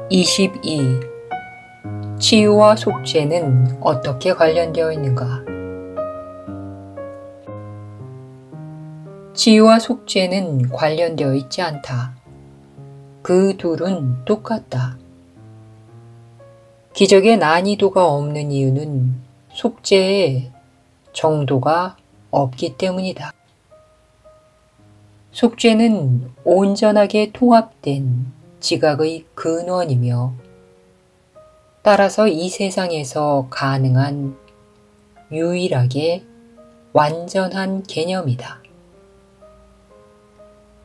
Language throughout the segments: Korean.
22. 치유와 속죄는 어떻게 관련되어 있는가? 치유와 속죄는 관련되어 있지 않다. 그 둘은 똑같다. 기적의 난이도가 없는 이유는 속죄의 정도가 없기 때문이다. 속죄는 온전하게 통합된 지각의 근원이며 따라서 이 세상에서 가능한 유일하게 완전한 개념이다.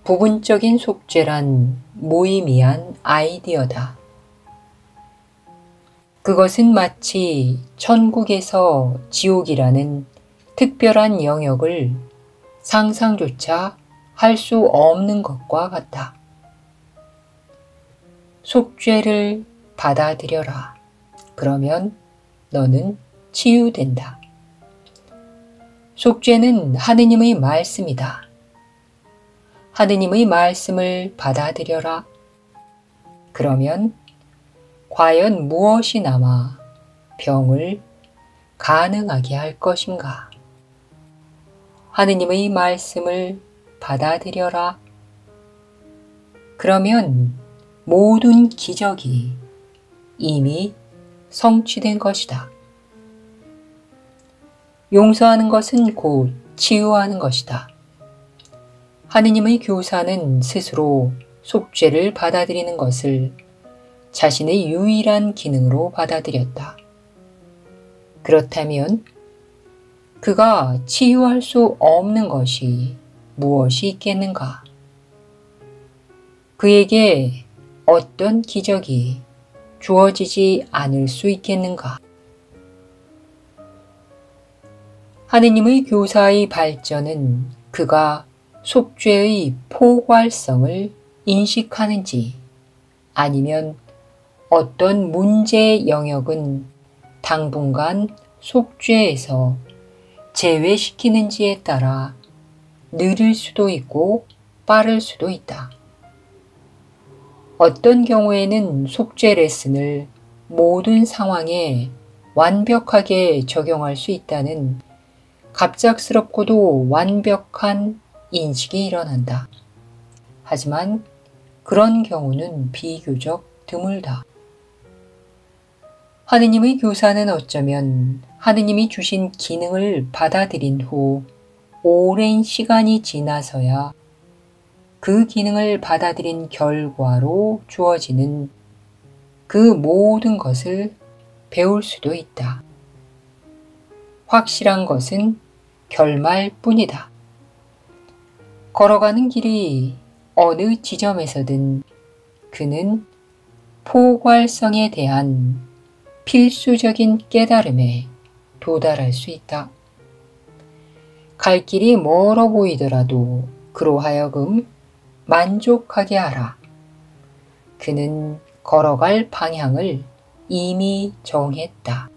부분적인 속죄란 무의미한 아이디어다. 그것은 마치 천국에서 지옥이라는 특별한 영역을 상상조차 할 수 없는 것과 같다. 속죄를 받아들여라. 그러면 너는 치유된다. 속죄는 하느님의 말씀이다. 하느님의 말씀을 받아들여라. 그러면 과연 무엇이 남아 병을 가능하게 할 것인가? 하느님의 말씀을 받아들여라. 그러면 모든 기적이 이미 성취된 것이다. 용서하는 것은 곧 치유하는 것이다. 하느님의 교사는 스스로 속죄를 받아들이는 것을 자신의 유일한 기능으로 받아들였다. 그렇다면 그가 치유할 수 없는 것이 무엇이 있겠는가? 그에게 어떤 기적이 주어지지 않을 수 있겠는가? 하느님의 교사의 발전은 그가 속죄의 포괄성을 인식하는지 아니면 어떤 문제의 영역은 당분간 속죄에서 제외시키는지에 따라 느릴 수도 있고 빠를 수도 있다. 어떤 경우에는 속죄 레슨을 모든 상황에 완벽하게 적용할 수 있다는 갑작스럽고도 완벽한 인식이 일어난다. 하지만 그런 경우는 비교적 드물다. 하느님의 교사는 어쩌면 하느님이 주신 기능을 받아들인 후 오랜 시간이 지나서야 그 기능을 받아들인 결과로 주어지는 그 모든 것을 배울 수도 있다. 확실한 것은 결말뿐이다. 걸어가는 길이 어느 지점에서든 그는 포괄성에 대한 필수적인 깨달음에 도달할 수 있다. 갈 길이 멀어 보이더라도 그로 하여금 만족하게 하라. 그는 걸어갈 방향을 이미 정했다.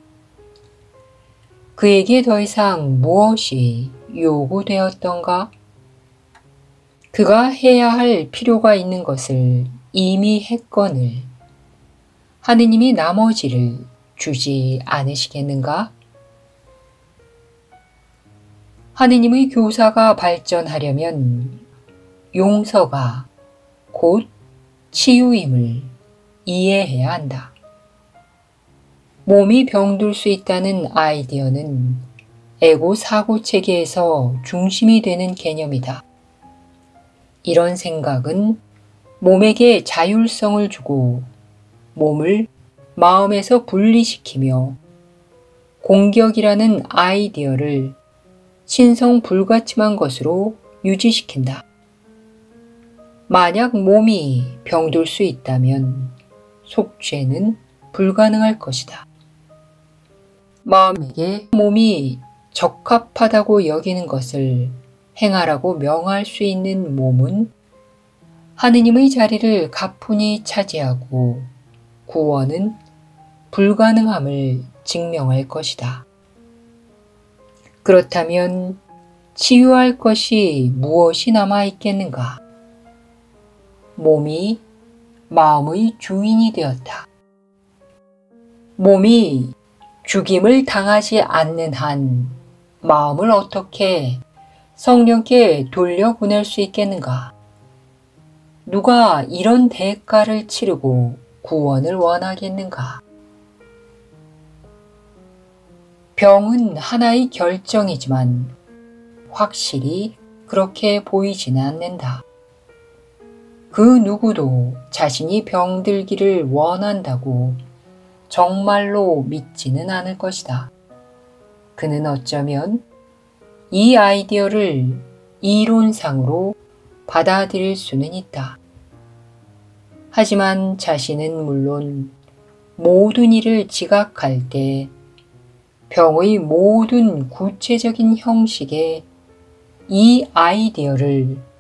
그에게 더 이상 무엇이 요구되었던가? 그가 해야 할 필요가 있는 것을 이미 했거늘 하느님이 나머지를 주지 않으시겠는가? 하느님의 교사가 발전하려면 용서가 곧 치유임을 이해해야 한다. 몸이 병들 수 있다는 아이디어는 에고 사고 체계에서 중심이 되는 개념이다. 이런 생각은 몸에게 자율성을 주고 몸을 마음에서 분리시키며 공격이라는 아이디어를 신성 불가침한 것으로 유지시킨다. 만약 몸이 병들 수 있다면 속죄는 불가능할 것이다. 마음에게 몸이 적합하다고 여기는 것을 행하라고 명할 수 있는 몸은 하느님의 자리를 가뿐히 차지하고 구원은 불가능함을 증명할 것이다. 그렇다면 치유할 것이 무엇이 남아 있겠는가? 몸이 마음의 주인이 되었다. 몸이 죽임을 당하지 않는 한 마음을 어떻게 성령께 돌려보낼 수 있겠는가? 누가 이런 대가를 치르고 구원을 원하겠는가? 병은 하나의 결정이지만 확실히 그렇게 보이지는 않는다. 그 누구도 자신이 병들기를 원한다고 정말로 믿지는 않을 것이다. 그는 어쩌면 이 아이디어를 이론상으로 받아들일 수는 있다. 하지만 자신은 물론 모든 일을 지각할 때 병의 모든 구체적인 형식에 이 아이디어를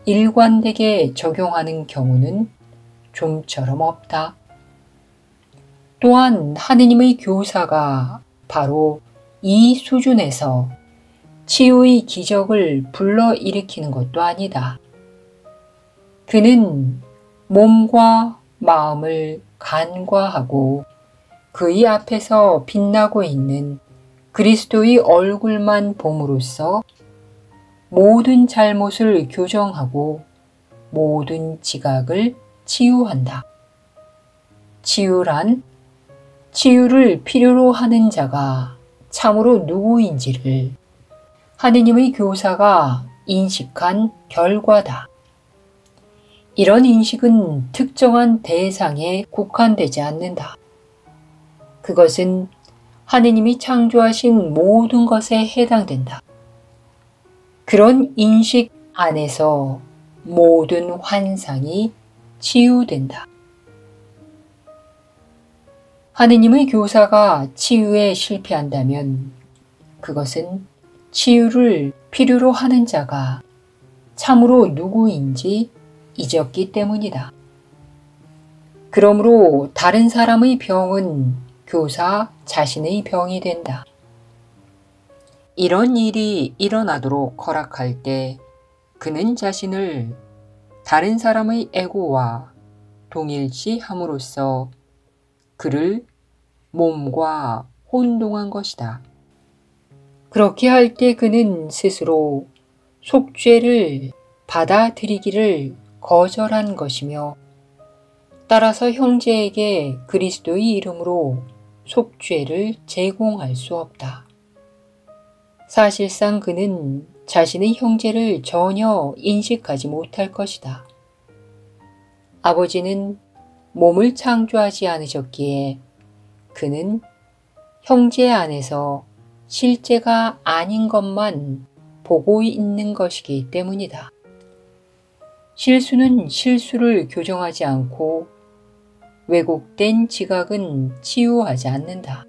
일관되게 적용하는 경우는 좀처럼 없다. 또한 하느님의 교사가 바로 이 수준에서 치유의 기적을 불러일으키는 것도 아니다. 그는 몸과 마음을 간과하고 그의 앞에서 빛나고 있는 그리스도의 얼굴만 봄으로써 모든 잘못을 교정하고 모든 지각을 치유한다. 치유란 치유를 필요로 하는 자가 참으로 누구인지를 하느님의 교사가 인식한 결과다. 이런 인식은 특정한 대상에 국한되지 않는다. 그것은 하느님이 창조하신 모든 것에 해당된다. 그런 인식 안에서 모든 환상이 치유된다. 하느님의 교사가 치유에 실패한다면 그것은 치유를 필요로 하는 자가 참으로 누구인지 잊었기 때문이다. 그러므로 다른 사람의 병은 교사 자신의 병이 된다. 이런 일이 일어나도록 허락할 때 그는 자신을 다른 사람의 에고와 동일시함으로써 그를 몸과 혼동한 것이다. 그렇게 할 때 그는 스스로 속죄를 받아들이기를 거절한 것이며 따라서 형제에게 그리스도의 이름으로 속죄를 제공할 수 없다. 사실상 그는 자신의 형제를 전혀 인식하지 못할 것이다. 아버지는 몸을 창조하지 않으셨기에 그는 형제 안에서 실제가 아닌 것만 보고 있는 것이기 때문이다. 실수는 실수를 교정하지 않고 왜곡된 지각은 치유하지 않는다.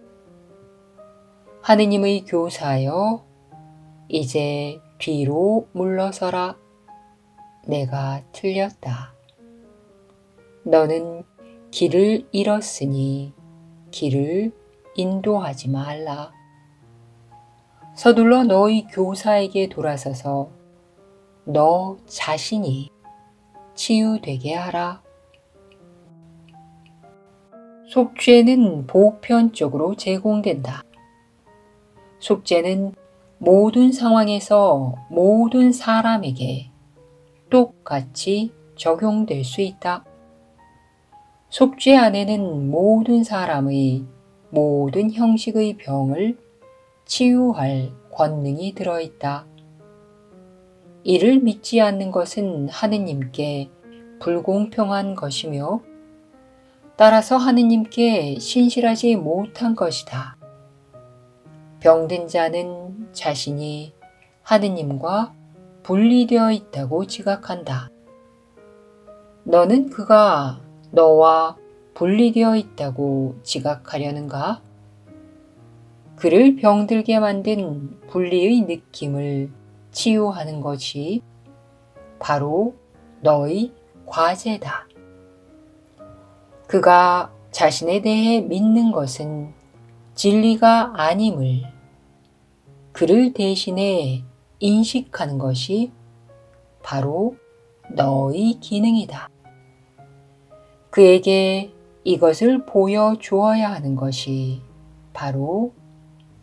하느님의 교사여, 이제 뒤로 물러서라. 내가 틀렸다. 너는 길을 잃었으니 길을 인도하지 말라. 서둘러 너희 교사에게 돌아서서 너 자신이 치유되게 하라. 속죄는 보편적으로 제공된다. 속죄는 모든 상황에서 모든 사람에게 똑같이 적용될 수 있다. 속죄 안에는 모든 사람의 모든 형식의 병을 치유할 권능이 들어있다. 이를 믿지 않는 것은 하느님께 불공평한 것이며 따라서 하느님께 신실하지 못한 것이다. 병든 자는 자신이 하느님과 분리되어 있다고 지각한다. 너는 그가 너와 분리되어 있다고 지각하려는가? 그를 병들게 만든 분리의 느낌을 치유하는 것이 바로 너의 과제다. 그가 자신에 대해 믿는 것은 진리가 아님을 그를 대신해 인식하는 것이 바로 너의 기능이다. 그에게 이것을 보여주어야 하는 것이 바로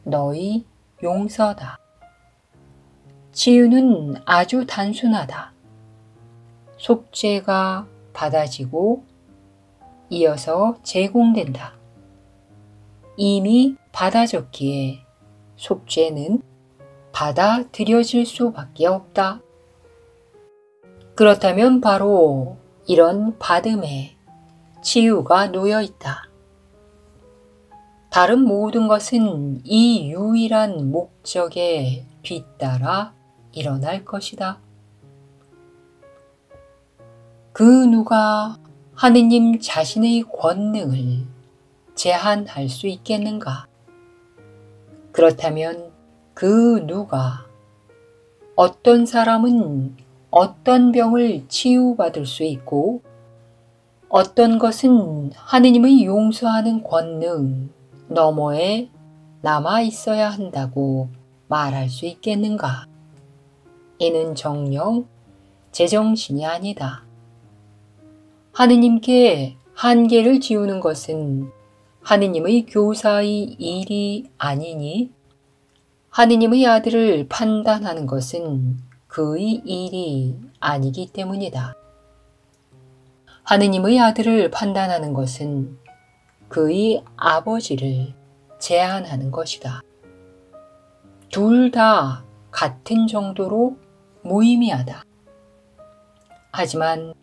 너의 용서다. 치유는 아주 단순하다. 속죄가 받아지고 이어서 제공된다. 이미 받아졌기에 속죄는 받아들여질 수밖에 없다. 그렇다면 바로 이런 받음에 치유가 놓여 있다. 다른 모든 것은 이 유일한 목적에 뒤따라 일어날 것이다. 그 누가 하느님 자신의 권능을 제한할 수 있겠는가? 그렇다면 그 누가 어떤 사람은 어떤 병을 치유받을 수 있고 어떤 것은 하느님의 용서하는 권능 너머에 남아 있어야 한다고 말할 수 있겠는가? 이는 정녕 제정신이 아니다. 하느님께 한계를 지우는 것은 하느님의 교사의 일이 아니니 하느님의 아들을 판단하는 것은 그의 일이 아니기 때문이다. 하느님의 아들을 판단하는 것은 그의 아버지를 제한하는 것이다. 둘 다 같은 정도로 무의미하다. 하지만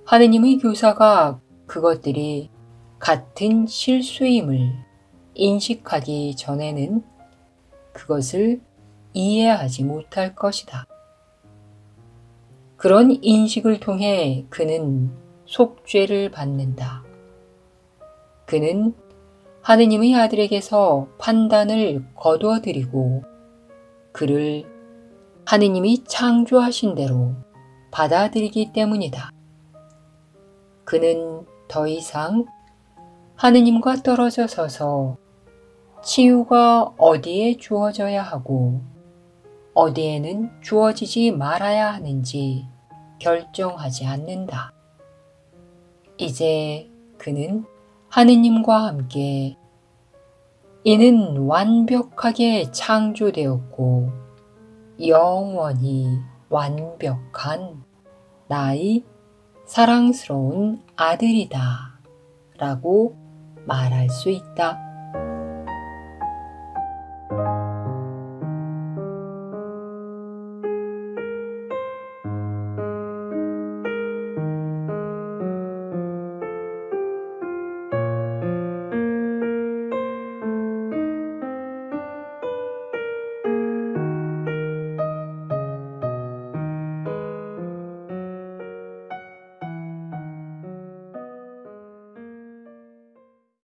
하느님의 교사가 그것들이 같은 실수임을 인식하기 전에는 그것을 이해하지 못할 것이다. 그런 인식을 통해 그는 속죄를 받는다. 그는 하느님의 아들에게서 판단을 거두어들이고 그를 하느님이 창조하신 대로 받아들이기 때문이다. 그는 더 이상 하느님과 떨어져 서서 치유가 어디에 주어져야 하고 어디에는 주어지지 말아야 하는지 결정하지 않는다. 이제 그는 하느님과 함께 이는 완벽하게 창조되었고 영원히 완벽한 나의 사랑스러운 아들이다 라고 말할 수 있다.